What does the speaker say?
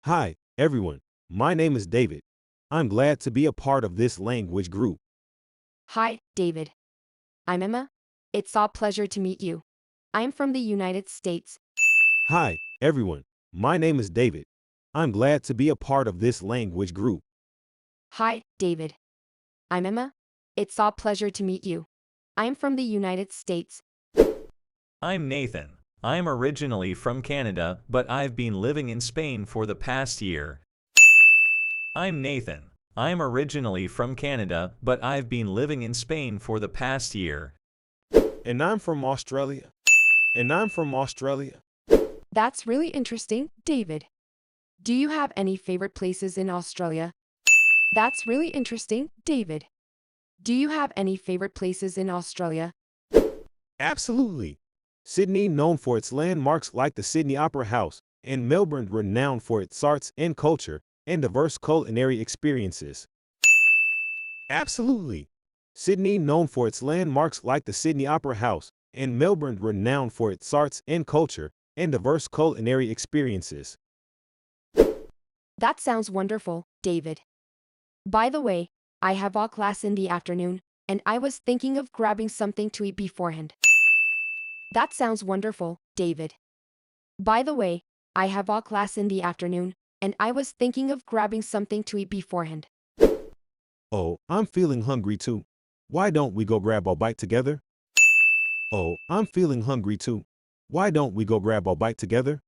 Hi, everyone. My name is David. I'm glad to be a part of this language group. Hi, David. I'm Emma. It's a pleasure to meet you. I'm from the United States. Hi, everyone. My name is David. I'm glad to be a part of this language group. Hi, David. I'm Emma. It's a pleasure to meet you. I'm from the United States. I'm Nathan. I'm originally from Canada, but I've been living in Spain for the past year. I'm Nathan. I'm originally from Canada, but I've been living in Spain for the past year. And I'm from Australia. And I'm from Australia. That's really interesting, David. Do you have any favorite places in Australia? That's really interesting, David. Do you have any favorite places in Australia? Absolutely. Sydney, known for its landmarks like the Sydney Opera House, and Melbourne, renowned for its arts and culture and diverse culinary experiences. Absolutely. Sydney, known for its landmarks like the Sydney Opera House, and Melbourne, renowned for its arts and culture and diverse culinary experiences. That sounds wonderful, David. By the way, I have a class in the afternoon, and I was thinking of grabbing something to eat beforehand. That sounds wonderful, David. By the way, I have a class in the afternoon, and I was thinking of grabbing something to eat beforehand. Oh, I'm feeling hungry too. Why don't we go grab a bite together? Oh, I'm feeling hungry too. Why don't we go grab a bite together?